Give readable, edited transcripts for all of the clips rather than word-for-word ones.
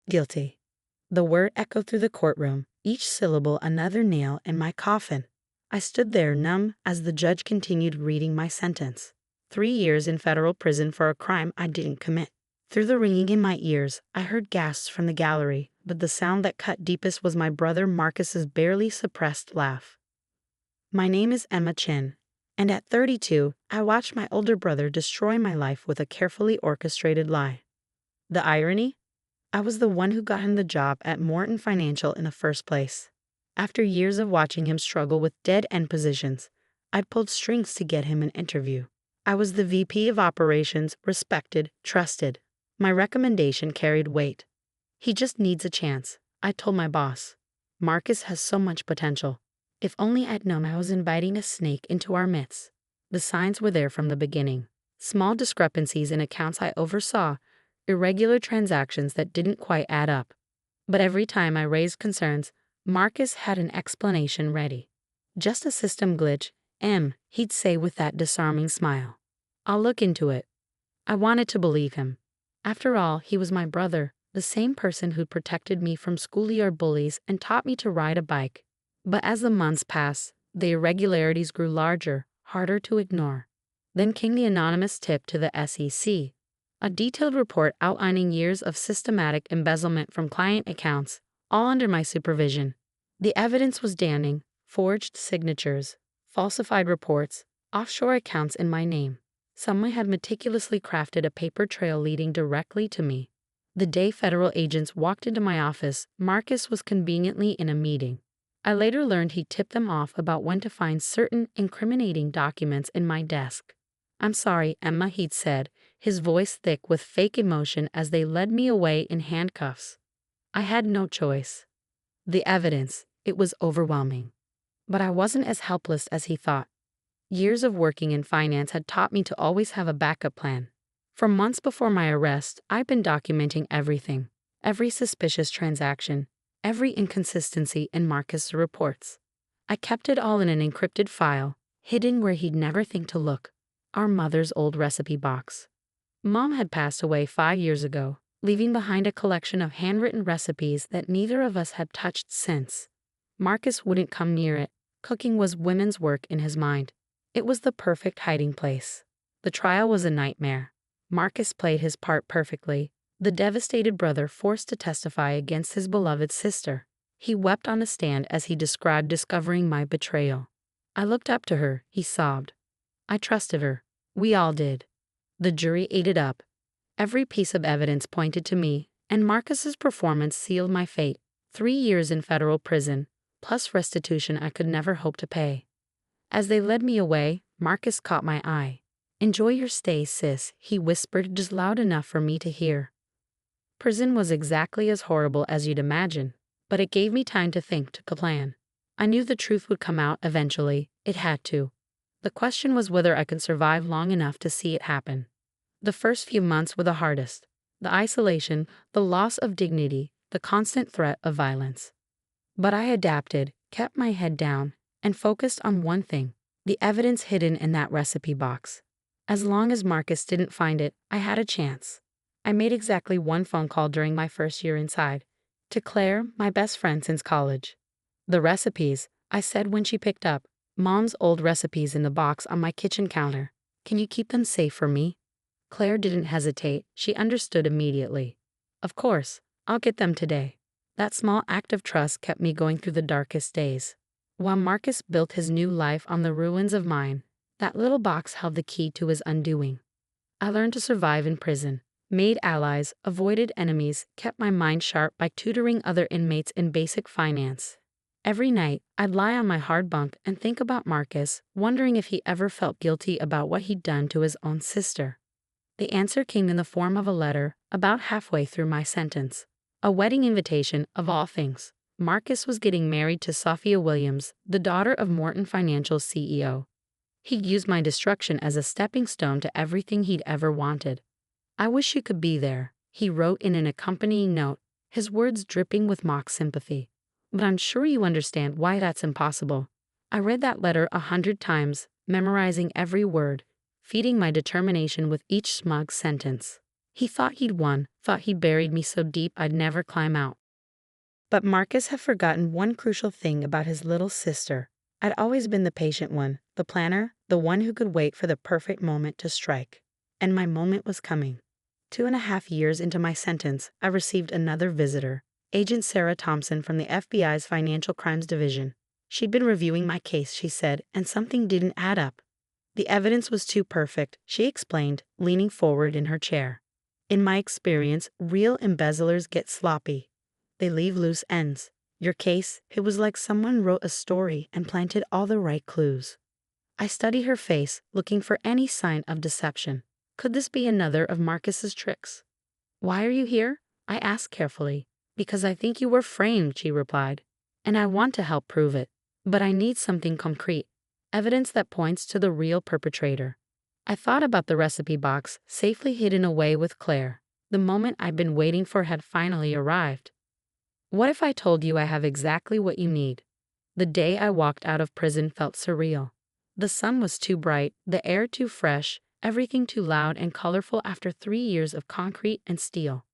Guilty. The word echoed through the courtroom, each syllable another nail in my coffin. I stood there numb as the judge continued reading my sentence. 3 years in federal prison for a crime I didn't commit. Through the ringing in my ears, I heard gasps from the gallery, but the sound that cut deepest was my brother Marcus's barely suppressed laugh. My name is Emma Chen, and at 32, I watched my older brother destroy my life with a carefully orchestrated lie. The irony? I was the one who got him the job at Morton Financial in the first place. After years of watching him struggle with dead-end positions, I'd pulled strings to get him an interview. I was the VP of operations, respected, trusted. My recommendation carried weight. He just needs a chance, I told my boss. Marcus has so much potential. If only I'd known I was inviting a snake into our midst. The signs were there from the beginning. Small discrepancies in accounts I oversaw, irregular transactions that didn't quite add up. But every time I raised concerns, Marcus had an explanation ready. Just a system glitch, he'd say with that disarming smile. I'll look into it. I wanted to believe him. After all, he was my brother, the same person who'd protected me from schoolyard bullies and taught me to ride a bike. But as the months passed, the irregularities grew larger, harder to ignore. Then came the anonymous tip to the SEC. A detailed report outlining years of systematic embezzlement from client accounts, all under my supervision. The evidence was damning: forged signatures, falsified reports, offshore accounts in my name. Someone had meticulously crafted a paper trail leading directly to me. The day federal agents walked into my office, Marcus was conveniently in a meeting. I later learned he tipped them off about when to find certain incriminating documents in my desk. "I'm sorry, Emma," he'd said, his voice thick with fake emotion as they led me away in handcuffs. I had no choice. The evidence, it was overwhelming. But I wasn't as helpless as he thought. Years of working in finance had taught me to always have a backup plan. For months before my arrest, I'd been documenting everything, every suspicious transaction, every inconsistency in Marcus' reports. I kept it all in an encrypted file, hidden where he'd never think to look: our mother's old recipe box. Mom had passed away 5 years ago, leaving behind a collection of handwritten recipes that neither of us had touched since. Marcus wouldn't come near it. Cooking was women's work in his mind. It was the perfect hiding place. The trial was a nightmare. Marcus played his part perfectly, the devastated brother forced to testify against his beloved sister. He wept on the stand as he described discovering my betrayal. I looked up to her, he sobbed. I trusted her. We all did. The jury ate it up. Every piece of evidence pointed to me, and Marcus's performance sealed my fate. 3 years in federal prison, plus restitution I could never hope to pay. As they led me away, Marcus caught my eye. "Enjoy your stay, sis," he whispered, just loud enough for me to hear. Prison was exactly as horrible as you'd imagine, but it gave me time to think, to plan. I knew the truth would come out eventually. It had to. The question was whether I could survive long enough to see it happen. The first few months were the hardest. The isolation, the loss of dignity, the constant threat of violence. But I adapted, kept my head down, and focused on one thing: the evidence hidden in that recipe box. As long as Marcus didn't find it, I had a chance. I made exactly one phone call during my first year inside, to Claire, my best friend since college. "The recipes," I said when she picked up, "Mom's old recipes in the box on my kitchen counter. Can you keep them safe for me?" Claire didn't hesitate. She understood immediately. "Of course, I'll get them today." That small act of trust kept me going through the darkest days. While Marcus built his new life on the ruins of mine, that little box held the key to his undoing. I learned to survive in prison, made allies, avoided enemies, kept my mind sharp by tutoring other inmates in basic finance. Every night, I'd lie on my hard bunk and think about Marcus, wondering if he ever felt guilty about what he'd done to his own sister. The answer came in the form of a letter, about halfway through my sentence. A wedding invitation, of all things. Marcus was getting married to Sophia Williams, the daughter of Morton Financial CEO. He'd used my destruction as a stepping stone to everything he'd ever wanted. "I wish you could be there," he wrote in an accompanying note, his words dripping with mock sympathy. "But I'm sure you understand why that's impossible." I read that letter 100 times, memorizing every word, feeding my determination with each smug sentence. He thought he'd won, thought he'd buried me so deep I'd never climb out. But Marcus had forgotten one crucial thing about his little sister. I'd always been the patient one, the planner, the one who could wait for the perfect moment to strike. And my moment was coming. 2.5 years into my sentence, I received another visitor, Agent Sarah Thompson from the FBI's Financial Crimes Division. She'd been reviewing my case, she said, and something didn't add up. The evidence was too perfect, she explained, leaning forward in her chair. In my experience, real embezzlers get sloppy. They leave loose ends. Your case, it was like someone wrote a story and planted all the right clues. I studied her face, looking for any sign of deception. Could this be another of Marcus's tricks? "Why are you here?" I asked carefully. "Because I think you were framed," she replied. "And I want to help prove it. But I need something concrete. Evidence that points to the real perpetrator." I thought about the recipe box, safely hidden away with Claire. The moment I'd been waiting for had finally arrived. What if I told you I have exactly what you need? The day I walked out of prison felt surreal. The sun was too bright, the air too fresh, everything too loud and colorful after 3 years of concrete and steel.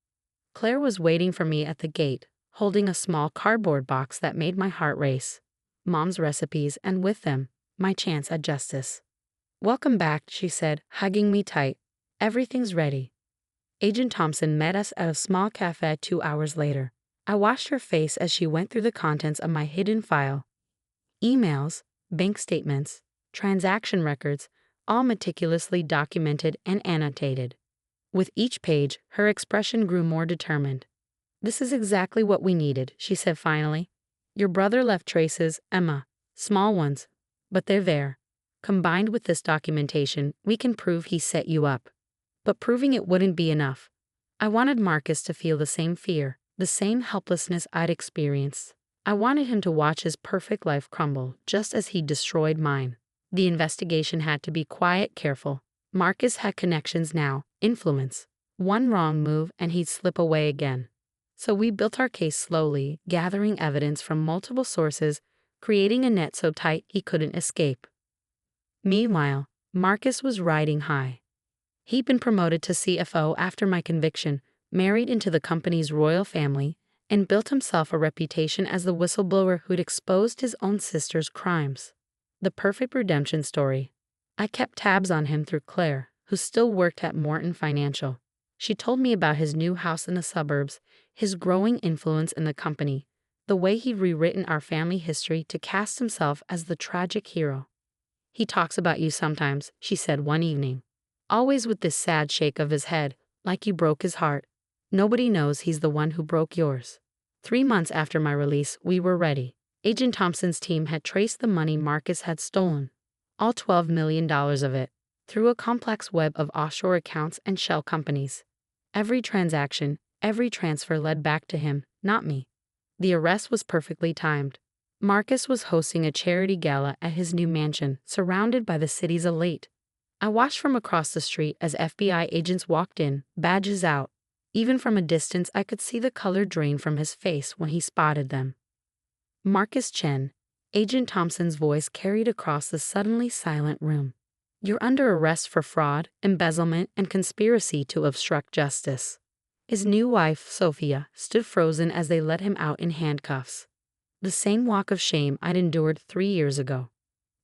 Claire was waiting for me at the gate, holding a small cardboard box that made my heart race. Mom's recipes, and with them, my chance at justice. "Welcome back," she said, hugging me tight. "Everything's ready." Agent Thompson met us at a small cafe 2 hours later. I watched her face as she went through the contents of my hidden file. Emails, bank statements, transaction records, all meticulously documented and annotated. With each page, her expression grew more determined. "This is exactly what we needed," she said finally. "Your brother left traces, Emma, small ones, but they're there. Combined with this documentation, we can prove he set you up." But proving it wouldn't be enough. I wanted Marcus to feel the same fear, the same helplessness I'd experienced. I wanted him to watch his perfect life crumble, just as he destroyed mine. The investigation had to be quiet, careful. Marcus had connections now, influence. One wrong move and he'd slip away again. So we built our case slowly, gathering evidence from multiple sources, creating a net so tight he couldn't escape. Meanwhile, Marcus was riding high. He'd been promoted to CFO after my conviction, married into the company's royal family, and built himself a reputation as the whistleblower who'd exposed his own sister's crimes. The perfect redemption story. I kept tabs on him through Claire, who still worked at Morton Financial. She told me about his new house in the suburbs, his growing influence in the company, the way he'd rewritten our family history to cast himself as the tragic hero. "He talks about you sometimes," she said one evening. "Always with this sad shake of his head, like you broke his heart. Nobody knows he's the one who broke yours." 3 months after my release, we were ready. Agent Thompson's team had traced the money Marcus had stolen, all $12 million of it, through a complex web of offshore accounts and shell companies. Every transaction, every transfer led back to him, not me. The arrest was perfectly timed. Marcus was hosting a charity gala at his new mansion, surrounded by the city's elite. I watched from across the street as FBI agents walked in, badges out. Even from a distance, I could see the color drain from his face when he spotted them. "Marcus Chen," Agent Thompson's voice carried across the suddenly silent room. "You're under arrest for fraud, embezzlement, and conspiracy to obstruct justice." His new wife, Sophia, stood frozen as they let him out in handcuffs. The same walk of shame I'd endured 3 years ago.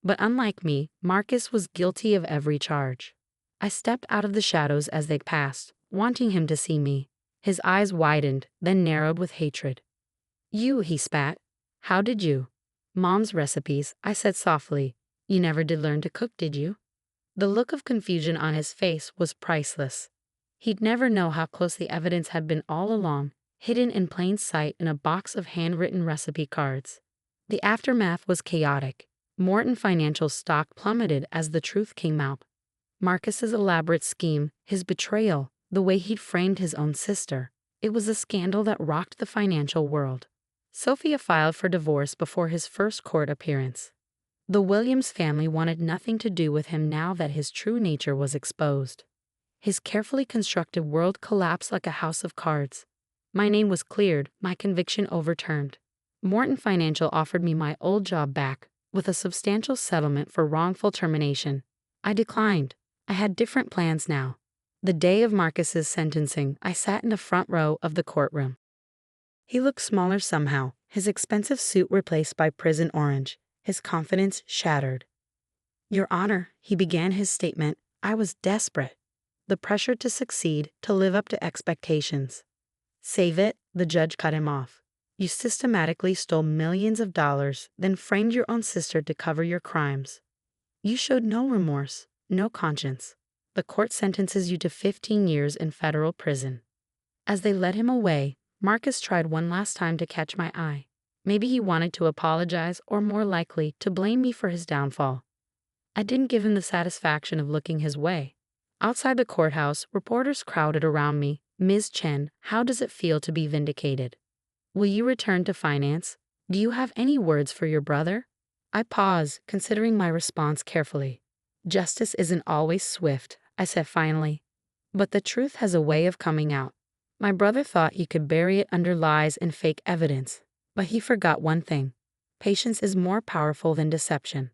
But unlike me, Marcus was guilty of every charge. I stepped out of the shadows as they passed, wanting him to see me. His eyes widened, then narrowed with hatred. "You," he spat. "How did you?" "Mom's recipes," I said softly. "You never did learn to cook, did you?" The look of confusion on his face was priceless. He'd never know how close the evidence had been all along, hidden in plain sight in a box of handwritten recipe cards. The aftermath was chaotic. Morton Financial's stock plummeted as the truth came out. Marcus's elaborate scheme, his betrayal, the way he'd framed his own sister. It was a scandal that rocked the financial world. Sophia filed for divorce before his first court appearance. The Williams family wanted nothing to do with him now that his true nature was exposed. His carefully constructed world collapsed like a house of cards. My name was cleared, my conviction overturned. Morton Financial offered me my old job back, with a substantial settlement for wrongful termination. I declined. I had different plans now. The day of Marcus's sentencing, I sat in the front row of the courtroom. He looked smaller somehow, his expensive suit replaced by prison orange, his confidence shattered. "Your Honor," he began his statement, "I was desperate. The pressure to succeed, to live up to expectations." "Save it," the judge cut him off. "You systematically stole millions of dollars, then framed your own sister to cover your crimes. You showed no remorse, no conscience. The court sentences you to 15 years in federal prison." As they led him away, Marcus tried one last time to catch my eye. Maybe he wanted to apologize, or more likely, to blame me for his downfall. I didn't give him the satisfaction of looking his way. Outside the courthouse, reporters crowded around me. "Ms. Chen, how does it feel to be vindicated? Will you return to finance? Do you have any words for your brother?" I paused, considering my response carefully. "Justice isn't always swift," I said finally. "But the truth has a way of coming out. My brother thought he could bury it under lies and fake evidence, but he forgot one thing. Patience is more powerful than deception."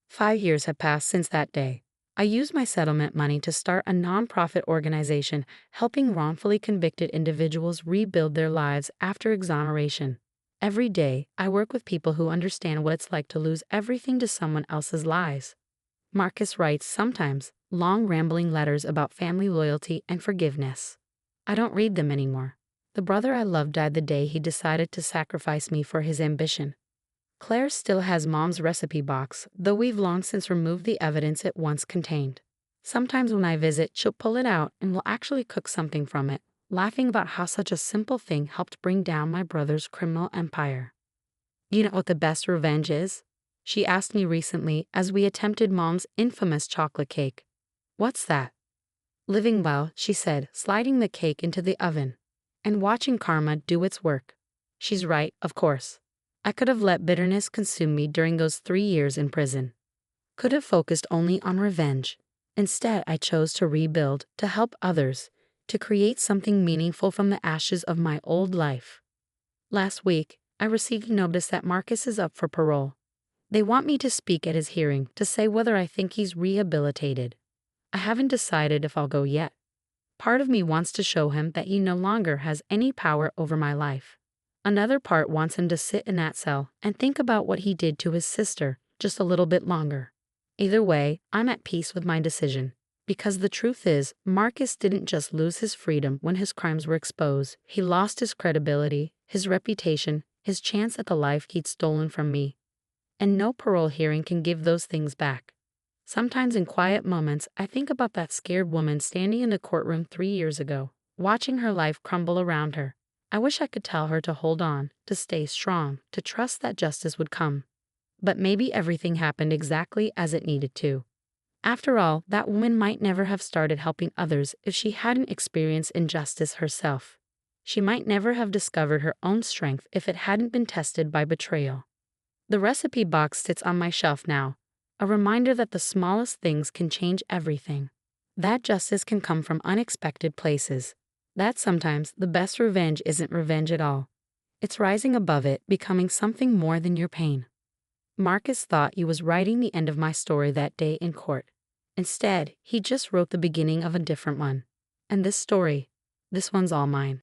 5 years have passed since that day. I used my settlement money to start a nonprofit organization helping wrongfully convicted individuals rebuild their lives after exoneration. Every day, I work with people who understand what it's like to lose everything to someone else's lies. Marcus writes sometimes long rambling letters about family loyalty and forgiveness. I don't read them anymore. The brother I loved died the day he decided to sacrifice me for his ambition. Claire still has Mom's recipe box, though we've long since removed the evidence it once contained. Sometimes when I visit, she'll pull it out and will actually cook something from it, laughing about how such a simple thing helped bring down my brother's criminal empire. "You know what the best revenge is?" she asked me recently as we attempted Mom's infamous chocolate cake. "What's that?" "Living well," she said, sliding the cake into the oven. "And watching karma do its work." She's right, of course. I could have let bitterness consume me during those 3 years in prison. Could have focused only on revenge. Instead, I chose to rebuild, to help others, to create something meaningful from the ashes of my old life. Last week, I received notice that Marcus is up for parole. They want me to speak at his hearing to say whether I think he's rehabilitated. I haven't decided if I'll go yet. Part of me wants to show him that he no longer has any power over my life. Another part wants him to sit in that cell and think about what he did to his sister just a little bit longer. Either way, I'm at peace with my decision. Because the truth is, Marcus didn't just lose his freedom when his crimes were exposed. He lost his credibility, his reputation, his chance at the life he'd stolen from me. And no parole hearing can give those things back. Sometimes in quiet moments, I think about that scared woman standing in the courtroom 3 years ago, watching her life crumble around her. I wish I could tell her to hold on, to stay strong, to trust that justice would come. But maybe everything happened exactly as it needed to. After all, that woman might never have started helping others if she hadn't experienced injustice herself. She might never have discovered her own strength if it hadn't been tested by betrayal. The recipe box sits on my shelf now, a reminder that the smallest things can change everything. That justice can come from unexpected places. That sometimes the best revenge isn't revenge at all. It's rising above it, becoming something more than your pain. Marcus thought he was writing the end of my story that day in court. Instead, he just wrote the beginning of a different one. And this story, this one's all mine.